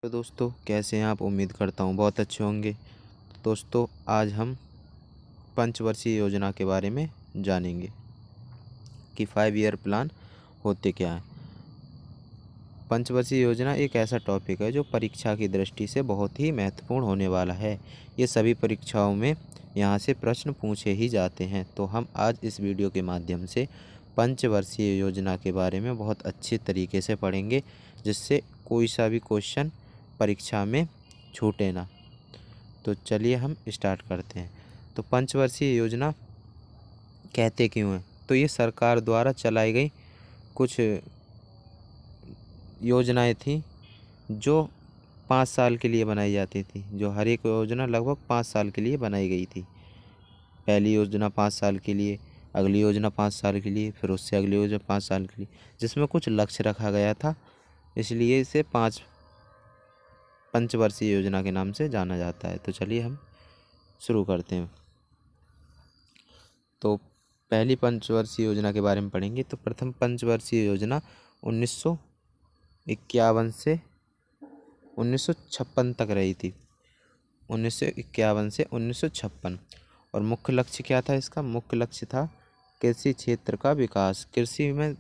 तो दोस्तों कैसे हैं आप। उम्मीद करता हूँ बहुत अच्छे होंगे। दोस्तों आज हम पंचवर्षीय योजना के बारे में जानेंगे कि 5 ईयर प्लान होते क्या हैं। पंचवर्षीय योजना एक ऐसा टॉपिक है जो परीक्षा की दृष्टि से बहुत ही महत्वपूर्ण होने वाला है। ये सभी परीक्षाओं में यहाँ से प्रश्न पूछे ही जाते हैं। तो हम आज इस वीडियो के माध्यम से पंचवर्षीय योजना के बारे में बहुत अच्छे तरीके से पढ़ेंगे, जिससे कोई सा भी क्वेश्चन परीक्षा में छूटे ना। तो चलिए हम स्टार्ट करते हैं। तो पंचवर्षीय योजना कहते क्यों हैं? तो ये सरकार द्वारा चलाई गई कुछ योजनाएं थी जो 5 साल के लिए बनाई जाती थी। जो हर एक योजना लगभग 5 साल के लिए बनाई गई थी। पहली योजना 5 साल के लिए, अगली योजना 5 साल के लिए, फिर उससे अगली योजना 5 साल के लिए, जिसमें कुछ लक्ष्य रखा गया था। इसलिए इसे पंचवर्षीय योजना के नाम से जाना जाता है। तो चलिए हम शुरू करते हैं। तो पहली पंचवर्षीय योजना के बारे में पढ़ेंगे। तो प्रथम पंचवर्षीय योजना 1951 से 1956 तक रही थी। 1951 से 1956। और मुख्य लक्ष्य क्या था इसका? मुख्य लक्ष्य था कृषि क्षेत्र का विकास। कृषि में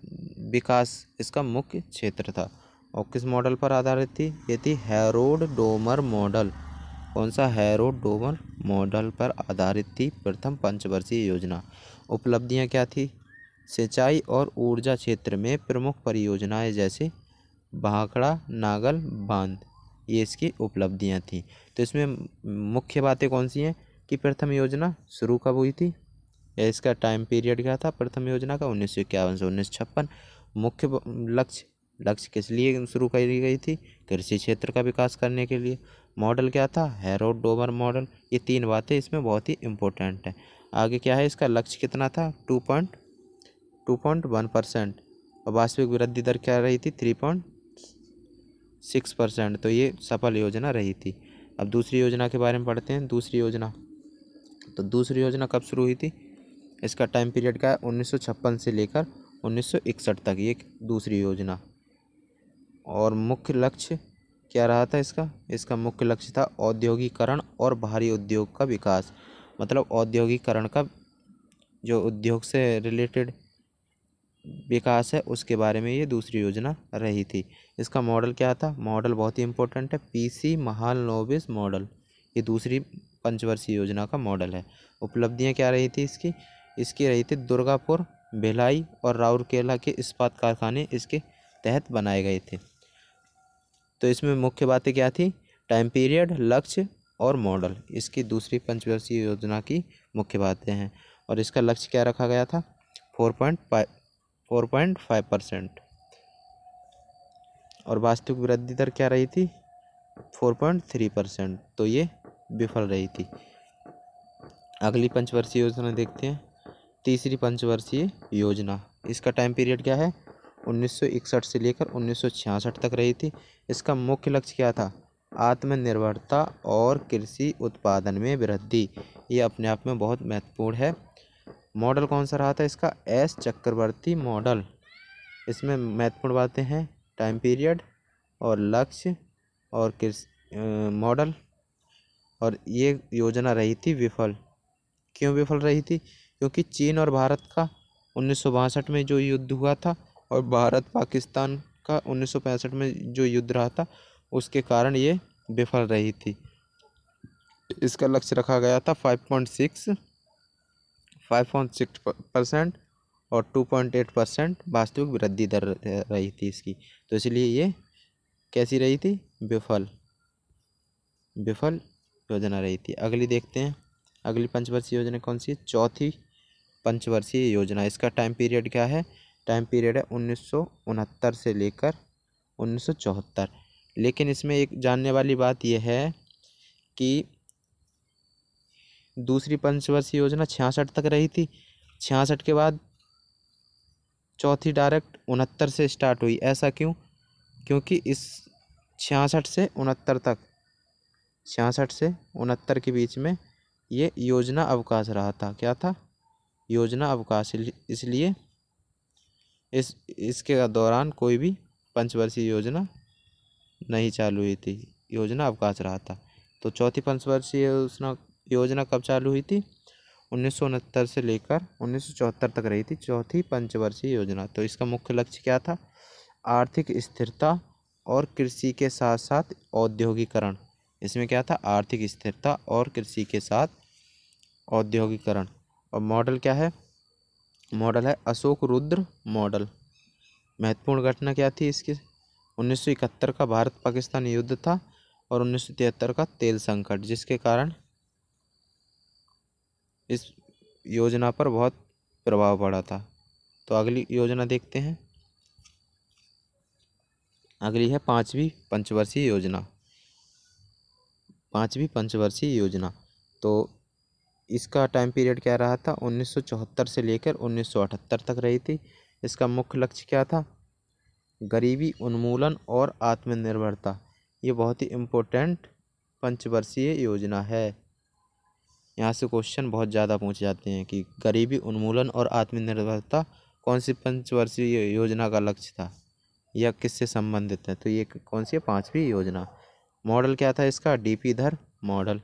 विकास इसका मुख्य क्षेत्र था। और किस मॉडल पर आधारित थी? ये थी हैरोल्ड डोमर मॉडल। कौन सा? हैरोल्ड डोमर मॉडल पर आधारित थी प्रथम पंचवर्षीय योजना। उपलब्धियां क्या थी? सिंचाई और ऊर्जा क्षेत्र में प्रमुख परियोजनाएं जैसे भाखड़ा नागल बांध, ये इसकी उपलब्धियां थी। तो इसमें मुख्य बातें कौन सी हैं कि प्रथम योजना शुरू कब हुई थी, या इसका टाइम पीरियड क्या था प्रथम योजना का? 1951 से 1956। मुख्य लक्ष्य किस लिए शुरू करी गई थी? कृषि क्षेत्र का विकास करने के लिए। मॉडल क्या था? Harold Domar model. ये 3 बातें इसमें बहुत ही इम्पोर्टेंट हैं। आगे क्या है? इसका लक्ष्य कितना था? 2.1%। और वास्तविक वृद्धि दर क्या रही थी? 3.6%। तो ये सफल योजना रही थी। अब दूसरी योजना के बारे में पढ़ते हैं। दूसरी योजना कब शुरू हुई थी? इसका टाइम पीरियड क्या है? 1956 से लेकर 1961 तक, ये दूसरी योजना। और मुख्य लक्ष्य क्या रहा था इसका? इसका मुख्य लक्ष्य था औद्योगिकरण और भारी उद्योग का विकास। मतलब औद्योगिकरण का जो उद्योग से रिलेटेड विकास है उसके बारे में ये दूसरी योजना रही थी। इसका मॉडल क्या था? मॉडल बहुत ही इम्पोर्टेंट है, पीसी महालनोबिस मॉडल। ये दूसरी पंचवर्षीय योजना का मॉडल है। उपलब्धियां क्या रही थी इसकी रही थी दुर्गापुर, भिलाई और राउरकेला के इस्पात कारखाने इसके तहत बनाए गए थे। तो इसमें मुख्य बातें क्या थी? टाइम पीरियड, लक्ष्य और मॉडल, इसकी दूसरी पंचवर्षीय योजना की मुख्य बातें हैं। और इसका लक्ष्य क्या रखा गया था? 4.5%। और वास्तविक वृद्धि दर क्या रही थी? 4.3%। तो ये विफल रही थी। अगली पंचवर्षीय योजना देखते हैं। तीसरी पंचवर्षीय योजना, इसका टाइम पीरियड क्या है? 1961 से लेकर 1966 तक रही थी। इसका मुख्य लक्ष्य क्या था? आत्मनिर्भरता और कृषि उत्पादन में वृद्धि। ये अपने आप में बहुत महत्वपूर्ण है। मॉडल कौन सा रहा था इसका? एस चक्रवर्ती मॉडल। इसमें महत्वपूर्ण बातें हैं टाइम पीरियड और लक्ष्य और मॉडल। और ये योजना रही थी विफल। क्यों विफल रही थी? क्योंकि चीन और भारत का 1962 में जो युद्ध हुआ था और भारत पाकिस्तान का 1965 में जो युद्ध रहा था, उसके कारण ये विफल रही थी। इसका लक्ष्य रखा गया था 5.6% और 2.8% वास्तविक वृद्धि दर रही थी इसकी। तो इसलिए ये कैसी रही थी? विफल योजना रही थी। अगली देखते हैं। अगली पंचवर्षीय योजना कौन सी है? चौथी पंचवर्षीय योजना। इसका टाइम पीरियड क्या है? टाइम पीरियड है 1969 से लेकर 1974। लेकिन इसमें एक जानने वाली बात यह है कि दूसरी पंचवर्षीय योजना 66 तक रही थी। 66 के बाद चौथी डायरेक्ट 69 से स्टार्ट हुई। ऐसा क्यों? क्योंकि इस 66 से 69 के बीच में ये योजना अवकाश रहा था। क्या था? योजना अवकाश। इसलिए इसके दौरान कोई भी पंचवर्षीय योजना नहीं चालू हुई थी, योजना अवकाश रहा था। तो चौथी पंचवर्षीय योजना कब चालू हुई थी? 1969 से लेकर 1974 तक रही थी चौथी पंचवर्षीय योजना। तो इसका मुख्य लक्ष्य क्या था? आर्थिक स्थिरता और कृषि के साथ साथ औद्योगिकरण। इसमें क्या था? आर्थिक स्थिरता और कृषि के साथ औद्योगिकरण। और मॉडल क्या है? मॉडल है अशोक रुद्र मॉडल। महत्वपूर्ण घटना क्या थी इसकी? 1971 का भारत पाकिस्तान युद्ध था और 1973 का तेल संकट, जिसके कारण इस योजना पर बहुत प्रभाव पड़ा था। तो अगली योजना देखते हैं। अगली है पांचवी पंचवर्षीय योजना। पांचवी पंचवर्षीय योजना, तो इसका टाइम पीरियड क्या रहा था? 1974 से लेकर 1978 तक रही थी। इसका मुख्य लक्ष्य क्या था? गरीबी उन्मूलन और आत्मनिर्भरता। ये बहुत ही इम्पोर्टेंट पंचवर्षीय योजना है। यहाँ से क्वेश्चन बहुत ज़्यादा पूछे जाते हैं कि गरीबी उन्मूलन और आत्मनिर्भरता कौन सी पंचवर्षीय योजना का लक्ष्य था या किससे संबंधित है? तो ये कौन सी है? पांचवी योजना। मॉडल क्या था इसका? डीपी धर मॉडल।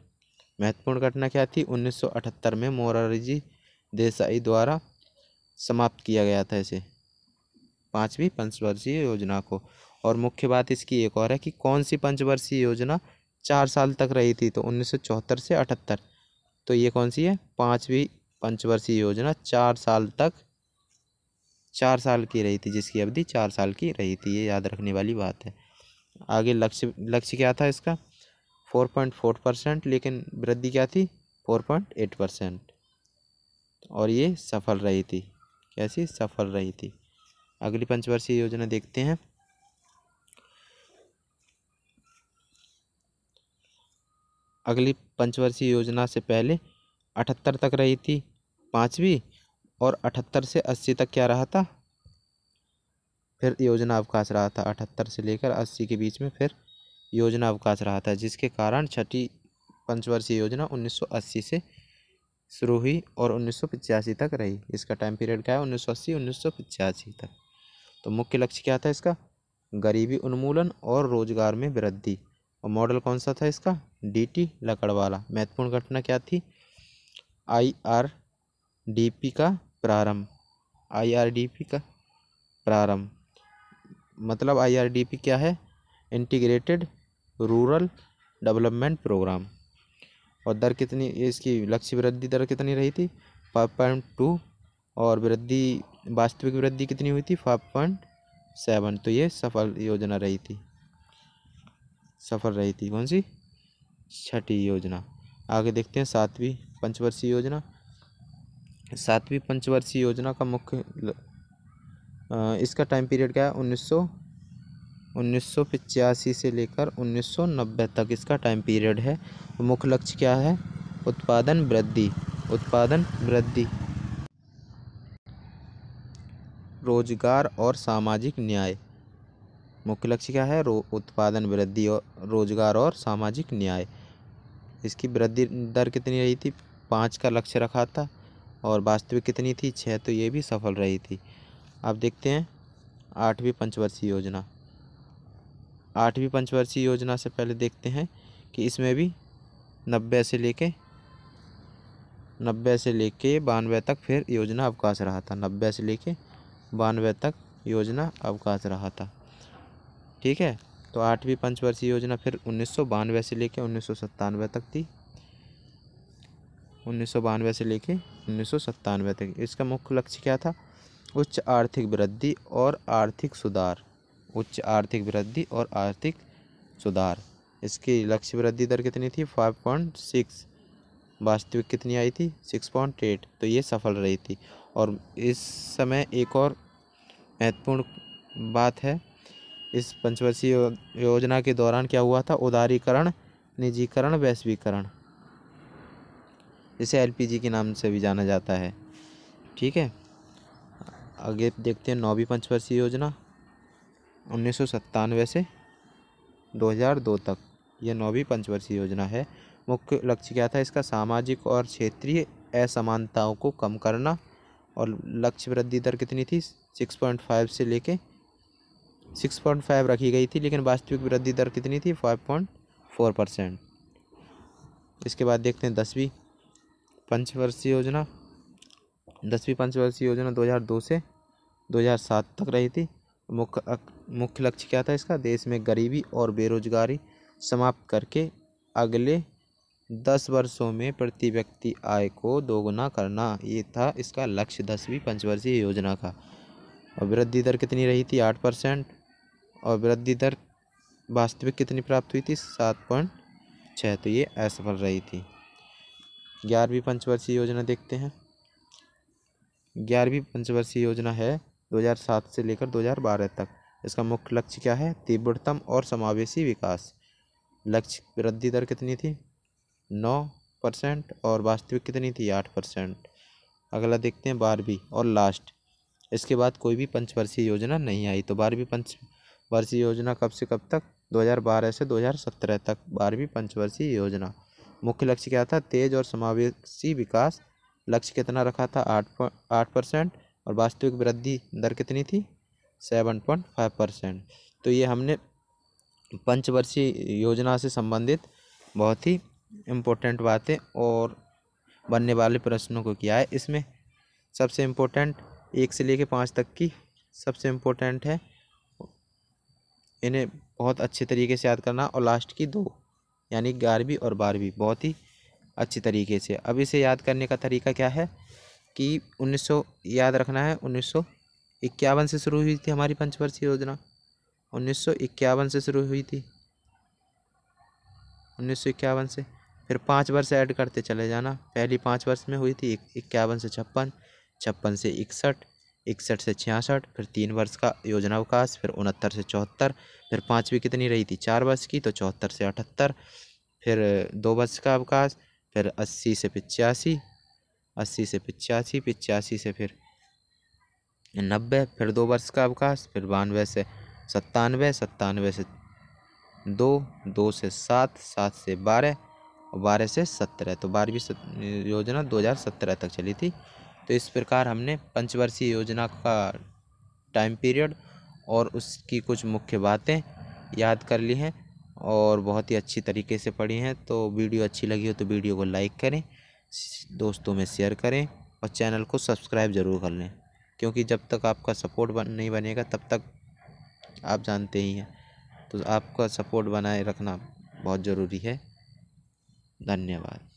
महत्वपूर्ण घटना क्या थी? 1978 में मोरारजी देसाई द्वारा समाप्त किया गया था इसे, पांचवी पंचवर्षीय योजना को। और मुख्य बात इसकी एक और है कि कौन सी पंचवर्षीय योजना 4 साल तक रही थी? तो 1974 से 78। तो ये कौन सी है? पांचवी पंचवर्षीय योजना 4 साल तक, 4 साल की रही थी, जिसकी अवधि 4 साल की रही थी। ये याद रखने वाली बात है। आगे लक्ष्य क्या था इसका? 4.4%, लेकिन वृद्धि क्या थी? 4.8%। और ये सफल रही थी। कैसी? सफल रही थी। अगली पंचवर्षीय योजना देखते हैं। अगली पंचवर्षीय योजना से पहले 78 तक रही थी पांचवी, और 78 से 80 तक क्या रहा था? फिर योजना अवकाश रहा था। 78 से लेकर 80 के बीच में फिर योजना अवकाश रहा था, जिसके कारण छठी पंचवर्षीय योजना 1980 से शुरू हुई और 1985 तक रही। इसका टाइम पीरियड क्या है? 1980 1985 तक। तो मुख्य लक्ष्य क्या था इसका? गरीबी उन्मूलन और रोजगार में वृद्धि। और मॉडल कौन सा था इसका? डीटी लकड़वाला। महत्वपूर्ण घटना क्या थी? आईआरडीपी का प्रारंभ। आईआरडीपी का प्रारंभ मतलब आईआरडीपी क्या है? Integrated rural development programme. और दर कितनी, इसकी लक्ष्य वृद्धि दर कितनी रही थी? 5.2, और वृद्धि, वास्तविक वृद्धि कितनी हुई थी? 5.7। तो ये सफल योजना रही थी। सफल रही थी कौन सी? छठी योजना। आगे देखते हैं सातवीं पंचवर्षीय योजना। सातवीं पंचवर्षीय योजना का मुख्य इसका टाइम पीरियड क्या है? 1985 से लेकर 1990 तक इसका टाइम पीरियड है। मुख्य लक्ष्य क्या है? उत्पादन वृद्धि। उत्पादन वृद्धि, रोजगार और सामाजिक न्याय। मुख्य लक्ष्य क्या है? उत्पादन वृद्धि और रोजगार और सामाजिक न्याय। इसकी वृद्धि दर कितनी रही थी? 5 का लक्ष्य रखा था, और वास्तविक कितनी थी? 6। तो ये भी सफल रही थी। अब देखते हैं आठवीं पंचवर्षीय योजना। आठवीं पंचवर्षीय योजना से पहले देखते हैं कि इसमें भी 90 से लेके 92 तक फिर योजना अवकाश रहा था। 90 से लेके 92 तक योजना अवकाश रहा था। ठीक है। तो आठवीं पंचवर्षीय योजना फिर 1992 से लेके 1997 तक थी। 1992 से लेके 1997 तक। इसका मुख्य लक्ष्य क्या था? उच्च आर्थिक वृद्धि और आर्थिक सुधार। उच्च आर्थिक वृद्धि और आर्थिक सुधार। इसकी लक्ष्य वृद्धि दर कितनी थी? 5.6। वास्तविक कितनी आई थी? 6.8। तो ये सफल रही थी। और इस समय एक और महत्वपूर्ण बात है, इस पंचवर्षीय योजना के दौरान क्या हुआ था? उदारीकरण, निजीकरण, वैश्वीकरण, इसे एलपीजी के नाम से भी जाना जाता है। ठीक है। आगे देखते हैं नौवीं पंचवर्षीय योजना 1997 से 2002 तक। यह नौवीं पंचवर्षीय योजना है। मुख्य लक्ष्य क्या था इसका? सामाजिक और क्षेत्रीय असमानताओं को कम करना। और लक्ष्य वृद्धि दर कितनी थी? 6.5 से लेके 6.5 रखी गई थी, लेकिन वास्तविक वृद्धि दर कितनी थी? 5.4%। इसके बाद देखते हैं 10वीं पंचवर्षीय योजना। 10वीं पंचवर्षीय योजना 2002 से 2007 तक रही थी। मुख्य लक्ष्य क्या था इसका? देश में गरीबी और बेरोजगारी समाप्त करके अगले 10 वर्षों में प्रति व्यक्ति आय को दोगुना करना, ये था इसका लक्ष्य 10वीं पंचवर्षीय योजना का। और वृद्धि दर कितनी रही थी? 8%। और वृद्धि दर वास्तविक कितनी प्राप्त हुई थी? 7.6। तो ये असफल रही थी। 11वीं पंचवर्षीय योजना देखते हैं। 11वीं पंचवर्षीय योजना है 2007 से लेकर 2012 तक। इसका मुख्य लक्ष्य क्या है? तीव्रतम और समावेशी विकास। लक्ष्य वृद्धि दर कितनी थी? 9% और वास्तविक कितनी थी? 8%। अगला देखते हैं 12वीं और लास्ट। इसके बाद कोई भी पंचवर्षीय योजना नहीं आई। तो 12वीं पंचवर्षीय योजना कब से कब तक? 2012 से 2017 तक 12वीं पंचवर्षीय योजना। मुख्य लक्ष्य क्या था? तेज और समावेशी विकास। लक्ष्य कितना रखा था? 8%। और वास्तविक वृद्धि दर कितनी थी? 7.5%। तो ये हमने पंचवर्षीय योजना से संबंधित बहुत ही इम्पोर्टेंट बातें और बनने वाले प्रश्नों को किया है। इसमें सबसे इम्पोर्टेंट 1 से लेकर 5 तक की सबसे इम्पोर्टेंट है, इन्हें बहुत अच्छे तरीके से याद करना। और लास्ट की 2 यानी 11वीं और 12वीं बहुत ही अच्छी तरीके से। अब इसे याद करने का तरीका क्या है कि 1900 याद रखना है। 1951 से शुरू हुई थी हमारी पंचवर्षीय योजना। 1951 से शुरू हुई थी। 1951 से फिर 5 वर्ष ऐड करते चले जाना। पहली 5 वर्ष में हुई थी 51 से 56, 56 से 61, 61 से 66, फिर 3 वर्ष का योजना अवकाश, फिर 69 से 74, फिर 5वीं कितनी रही थी? 4 वर्ष की, तो 74 से 78, फिर 2 वर्ष का अवकाश, फिर 80 से 85, 80 से 85, 85 से फिर 90, फिर 2 वर्ष का अवकाश, फिर 92 से 97, 97 से 2, 2 से 7, 7 से 12 और 12 से 17। तो 12वीं योजना 2017 तक चली थी। तो इस प्रकार हमने पंचवर्षीय योजना का टाइम पीरियड और उसकी कुछ मुख्य बातें याद कर ली हैं और बहुत ही अच्छी तरीके से पढ़ी हैं। तो वीडियो अच्छी लगी हो तो वीडियो को लाइक करें, दोस्तों में शेयर करें और चैनल को सब्सक्राइब ज़रूर कर लें, क्योंकि जब तक आपका सपोर्ट नहीं बनेगा तब तक आप जानते ही हैं। तो आपका सपोर्ट बनाए रखना बहुत ज़रूरी है। धन्यवाद।